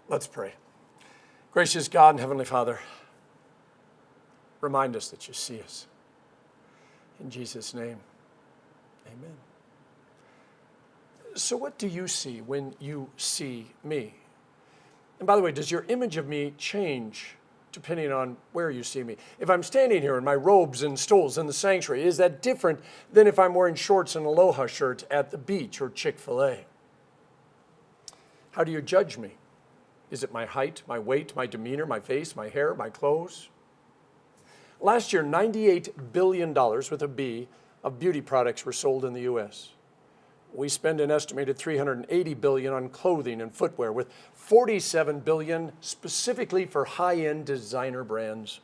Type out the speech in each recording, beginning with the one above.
Let's pray. Gracious God and Heavenly Father, remind us that you see us. In Jesus' name, amen. So what do you see when you see me? And by the way, does your image of me change depending on where you see me? If I'm standing here in my robes and stoles in the sanctuary, is that different than if I'm wearing shorts and aloha shirt at the beach or Chick-fil-A? How do you judge me? Is it my height, my weight, my demeanor, my face, my hair, my clothes? Last year, $98 billion with a B of beauty products were sold in the U.S. We spend an estimated $380 billion on clothing and footwear, with $47 billion specifically for high-end designer brands.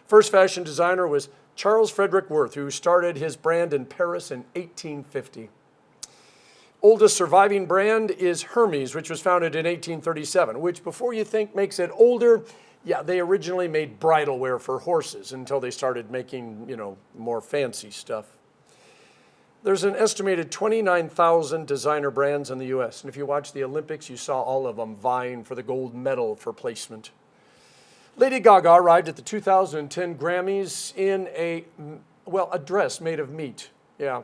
First fashion designer was Charles Frederick Worth, who started his brand in Paris in 1850. Oldest surviving brand is Hermes, which was founded in 1837, which, before you think makes it older, yeah, they originally made bridal wear for horses until they started making, more fancy stuff. There's an estimated 29,000 designer brands in the U.S., and if you watch the Olympics, you saw all of them vying for the gold medal for placement. Lady Gaga arrived at the 2010 Grammys in a dress made of meat, yeah.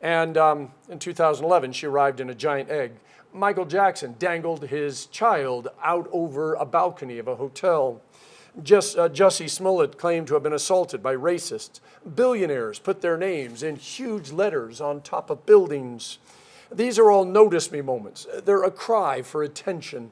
And in 2011, she arrived in a giant egg. Michael Jackson dangled his child out over a balcony of a hotel. Jussie Smollett claimed to have been assaulted by racists. Billionaires put their names in huge letters on top of buildings. These are all notice me moments. They're a cry for attention.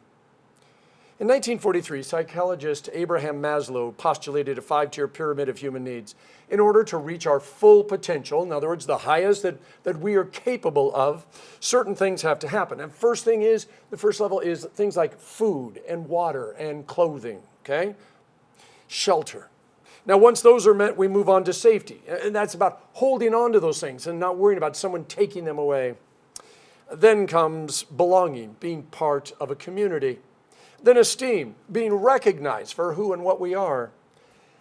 In 1943, psychologist Abraham Maslow postulated a 5-tier pyramid of human needs. In order to reach our full potential, in other words, the highest that we are capable of, certain things have to happen. And the first level is things like food and water and clothing, okay? Shelter. Now, once those are met, we move on to safety. And that's about holding on to those things and not worrying about someone taking them away. Then comes belonging, being part of a community. Then esteem, being recognized for who and what we are.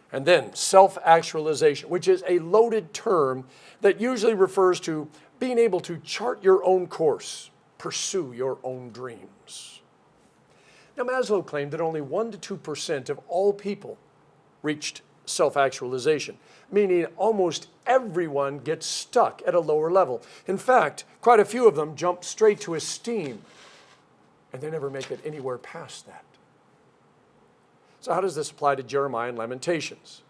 And then self-actualization, which is a loaded term that usually refers to being able to chart your own course, pursue your own dreams. Now, Maslow claimed that only 1% to 2% of all people reached self-actualization, meaning almost everyone gets stuck at a lower level. In fact, quite a few of them jump straight to esteem, and they never make it anywhere past that. So how does this apply to Jeremiah and Lamentations?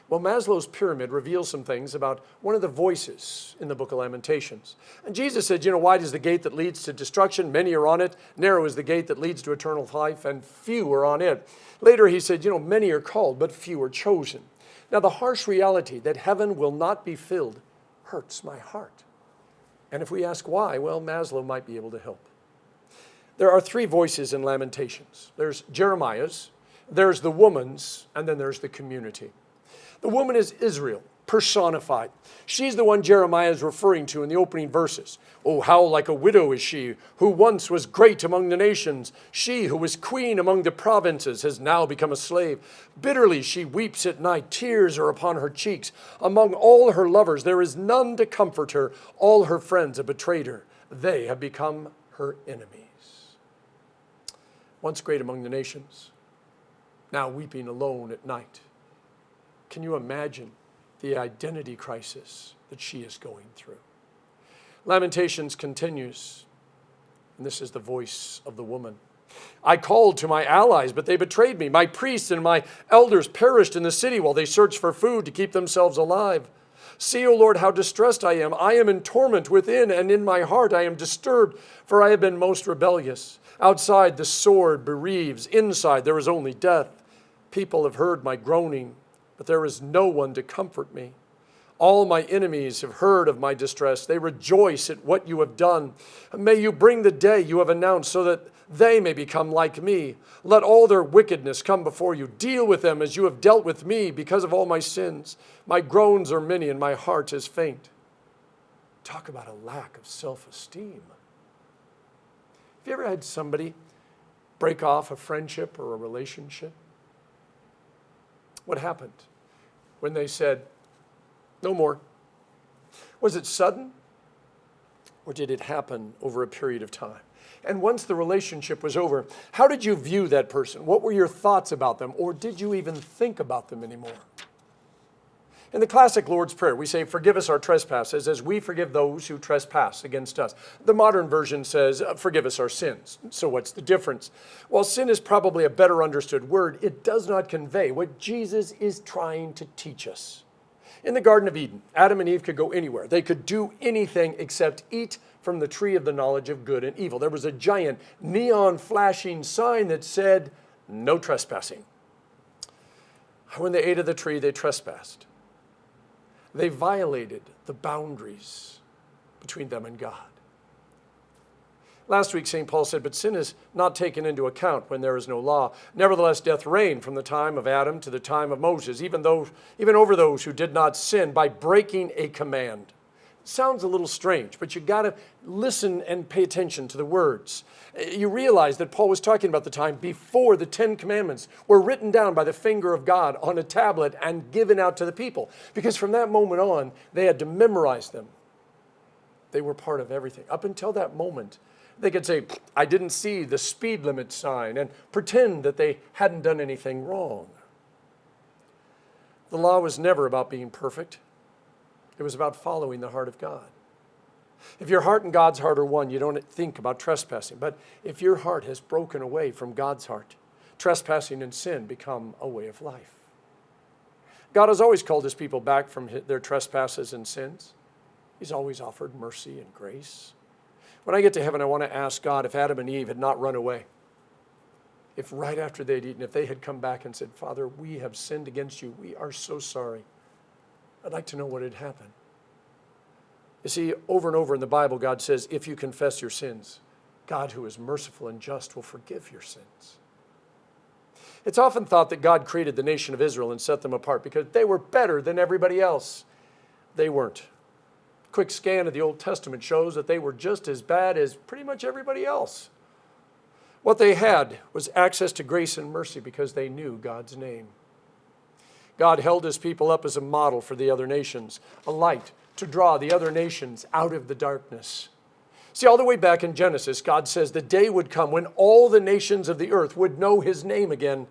Well, Maslow's pyramid reveals some things about one of the voices in the book of Lamentations. And Jesus said, wide is the gate that leads to destruction, many are on it. Narrow is the gate that leads to eternal life, and few are on it. Later he said, many are called, but few are chosen. Now the harsh reality that heaven will not be filled hurts my heart. And if we ask why, well, Maslow might be able to help. There are 3 voices in Lamentations. There's Jeremiah's, there's the woman's, and then there's the community. The woman is Israel, personified. She's the one Jeremiah is referring to in the opening verses. Oh, how like a widow is she, who once was great among the nations. She who was queen among the provinces has now become a slave. Bitterly she weeps at night. Tears are upon her cheeks. Among all her lovers there is none to comfort her. All her friends have betrayed her. They have become her enemies. Once great among the nations, now weeping alone at night. Can you imagine the identity crisis that she is going through? Lamentations continues, and this is the voice of the woman. I called to my allies, but they betrayed me. My priests and my elders perished in the city while they searched for food to keep themselves alive. See, O Lord, how distressed I am. I am in torment within, and in my heart I am disturbed, for I have been most rebellious. Outside the sword bereaves, inside there is only death. People have heard my groaning, but there is no one to comfort me. All my enemies have heard of my distress. They rejoice at what you have done. May you bring the day you have announced so that they may become like me. Let all their wickedness come before you. Deal with them as you have dealt with me because of all my sins. My groans are many and my heart is faint. Talk about a lack of self-esteem. Have you ever had somebody break off a friendship or a relationship? What happened when they said, no more? Was it sudden, or did it happen over a period of time? And once the relationship was over, how did you view that person? What were your thoughts about them? Or did you even think about them anymore? In the classic Lord's Prayer, we say, forgive us our trespasses as we forgive those who trespass against us. The modern version says, forgive us our sins. So what's the difference? While sin is probably a better understood word, it does not convey what Jesus is trying to teach us. In the Garden of Eden, Adam and Eve could go anywhere. They could do anything except eat from the tree of the knowledge of good and evil. There was a giant neon flashing sign that said, no trespassing. When they ate of the tree, they trespassed. They violated the boundaries between them and God. Last week, St. Paul said, but sin is not taken into account when there is no law. Nevertheless, death reigned from the time of Adam to the time of Moses, even over those who did not sin by breaking a command. It sounds a little strange, but you got to listen and pay attention to the words. You realize that Paul was talking about the time before the 10 Commandments were written down by the finger of God on a tablet and given out to the people. Because from that moment on, they had to memorize them. They were part of everything. Up until that moment, they could say, I didn't see the speed limit sign, and pretend that they hadn't done anything wrong. The law was never about being perfect. It was about following the heart of God. If your heart and God's heart are one, you don't think about trespassing. But if your heart has broken away from God's heart, trespassing and sin become a way of life. God has always called his people back from their trespasses and sins. He's always offered mercy and grace. When I get to heaven, I want to ask God if Adam and Eve had not run away, if right after they'd eaten, if they had come back and said, Father, we have sinned against you. We are so sorry. I'd like to know what had happened. You see, over and over in the Bible, God says, if you confess your sins, God, who is merciful and just, will forgive your sins. It's often thought that God created the nation of Israel and set them apart because they were better than everybody else. They weren't. A quick scan of the Old Testament shows that they were just as bad as pretty much everybody else. What they had was access to grace and mercy because they knew God's name. God held his people up as a model for the other nations, a light to draw the other nations out of the darkness. See, all the way back in Genesis, God says the day would come when all the nations of the earth would know his name again.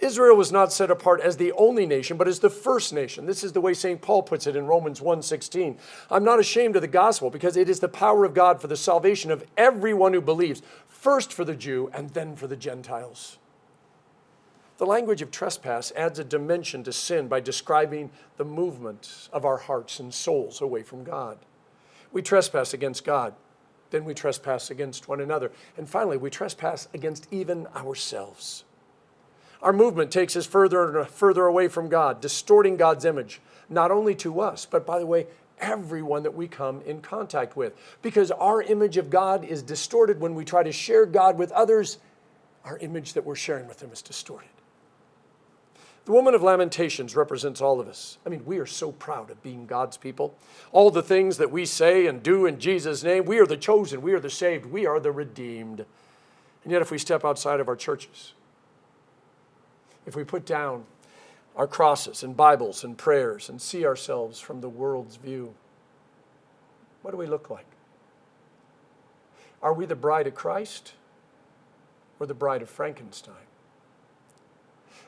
Israel was not set apart as the only nation, but as the first nation. This is the way St. Paul puts it in Romans 1:16. I'm not ashamed of the gospel because it is the power of God for the salvation of everyone who believes, first for the Jew and then for the Gentiles. The language of trespass adds a dimension to sin by describing the movement of our hearts and souls away from God. We trespass against God, then we trespass against one another, and finally we trespass against even ourselves. Our movement takes us further and further away from God, distorting God's image, not only to us, but by the way, everyone that we come in contact with. Because our image of God is distorted when we try to share God with others, our image that we're sharing with them is distorted. The Woman of Lamentations represents all of us. I mean, we are so proud of being God's people. All the things that we say and do in Jesus' name, we are the chosen, we are the saved, we are the redeemed. And yet if we step outside of our churches, if we put down our crosses and Bibles and prayers and see ourselves from the world's view, what do we look like? Are we the bride of Christ or the bride of Frankenstein?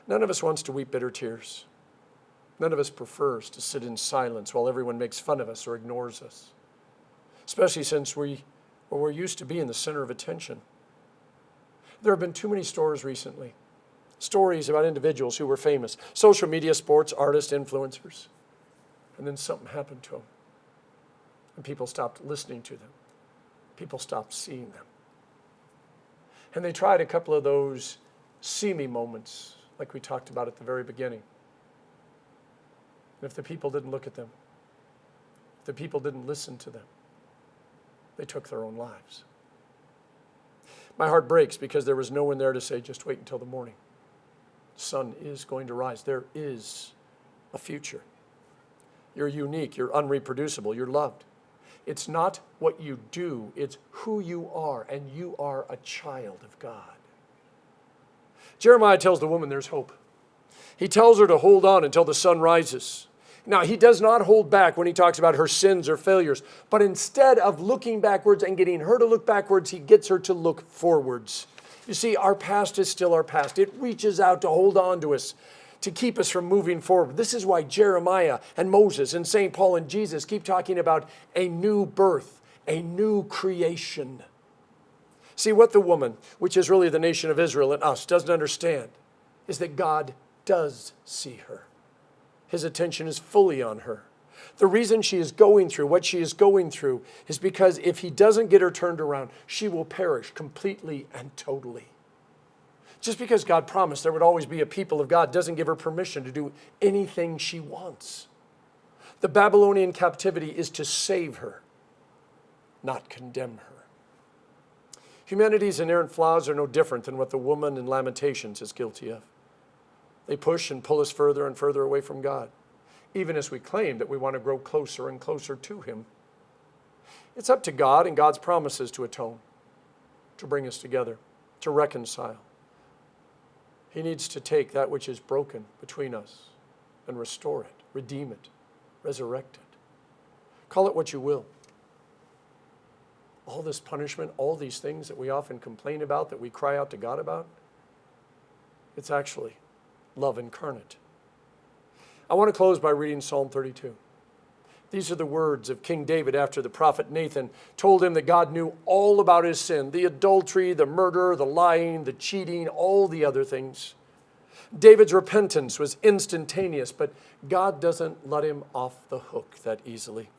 None of us wants to weep bitter tears. None of us prefers to sit in silence while everyone makes fun of us or ignores us, especially since we're used to being the center of attention. There have been too many stories recently, stories about individuals who were famous, social media, sports, artists, influencers, and then something happened to them, and people stopped listening to them. People stopped seeing them. And they tried a couple of those see me moments, like we talked about at the very beginning. And if the people didn't look at them, if the people didn't listen to them, they took their own lives. My heart breaks because there was no one there to say, just wait until the morning. The sun is going to rise. There is a future. You're unique. You're unreproducible. You're loved. It's not what you do. It's who you are, and you are a child of God. Jeremiah tells the woman there's hope. He tells her to hold on until the sun rises. Now, he does not hold back when he talks about her sins or failures, but instead of looking backwards and getting her to look backwards, he gets her to look forwards. You see, our past is still our past. It reaches out to hold on to us, to keep us from moving forward. This is why Jeremiah and Moses and St. Paul and Jesus keep talking about a new birth, a new creation. See, what the woman, which is really the nation of Israel and us, doesn't understand is that God does see her. His attention is fully on her. The reason she is going through what she is going through is because if he doesn't get her turned around, she will perish completely and totally. Just because God promised there would always be a people of God doesn't give her permission to do anything she wants. The Babylonian captivity is to save her, not condemn her. Humanity's inherent flaws are no different than what the woman in Lamentations is guilty of. They push and pull us further and further away from God, even as we claim that we want to grow closer and closer to him. It's up to God and God's promises to atone, to bring us together, to reconcile. He needs to take that which is broken between us and restore it, redeem it, resurrect it. Call it what you will. All this punishment, all these things that we often complain about, that we cry out to God about, it's actually love incarnate. I want to close by reading Psalm 32. These are the words of King David after the prophet Nathan told him that God knew all about his sin, the adultery, the murder, the lying, the cheating, all the other things. David's repentance was instantaneous, but God doesn't let him off the hook that easily.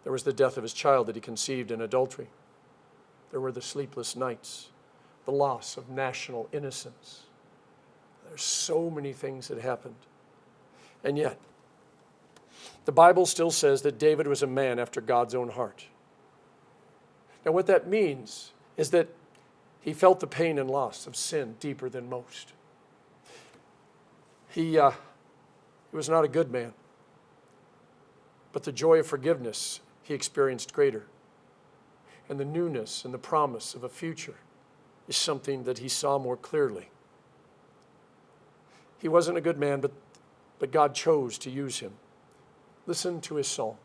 There was the death of his child that he conceived in adultery. There were the sleepless nights, the loss of national innocence. There's so many things that happened. And yet, the Bible still says that David was a man after God's own heart. Now, what that means is that he felt the pain and loss of sin deeper than most. He was not a good man, but the joy of forgiveness he experienced greater. And the newness and the promise of a future is something that he saw more clearly. He wasn't a good man, but God chose to use him. Listen to his psalm.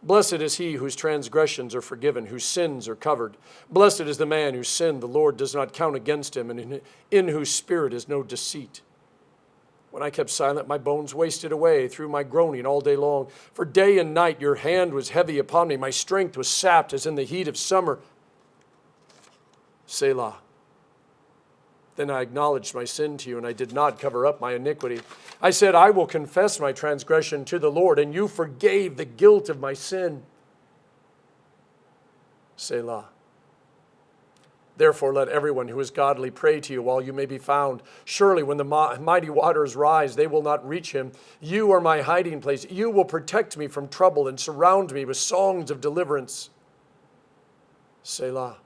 Blessed is he whose transgressions are forgiven, whose sins are covered. Blessed is the man whose sin the Lord does not count against him, and in whose spirit is no deceit. When I kept silent, my bones wasted away through my groaning all day long. For day and night your hand was heavy upon me. My strength was sapped as in the heat of summer. Selah. Then I acknowledged my sin to you, and I did not cover up my iniquity. I said, I will confess my transgression to the Lord, and you forgave the guilt of my sin. Selah. Therefore, let everyone who is godly pray to you while you may be found. Surely when the mighty waters rise, they will not reach him. You are my hiding place. You will protect me from trouble and surround me with songs of deliverance. Selah.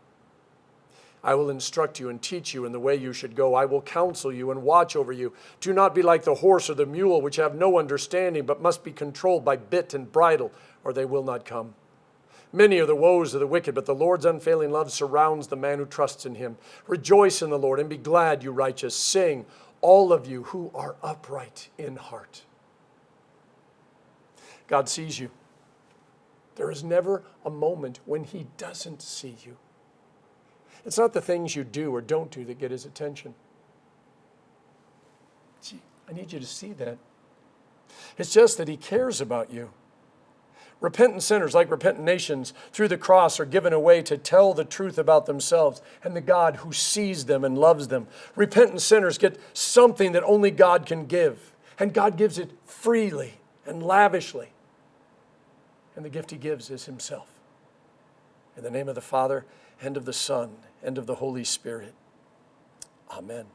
I will instruct you and teach you in the way you should go. I will counsel you and watch over you. Do not be like the horse or the mule, which have no understanding, but must be controlled by bit and bridle, or they will not come. Many are the woes of the wicked, but the Lord's unfailing love surrounds the man who trusts in him. Rejoice in the Lord and be glad, you righteous. Sing, all of you who are upright in heart. God sees you. There is never a moment when he doesn't see you. It's not the things you do or don't do that get his attention. Gee, I need you to see that. It's just that he cares about you. Repentant sinners, like repentant nations, through the cross are given away to tell the truth about themselves and the God who sees them and loves them. Repentant sinners get something that only God can give, and God gives it freely and lavishly. And the gift he gives is himself. In the name of the Father, and of the Son, and of the Holy Spirit. Amen.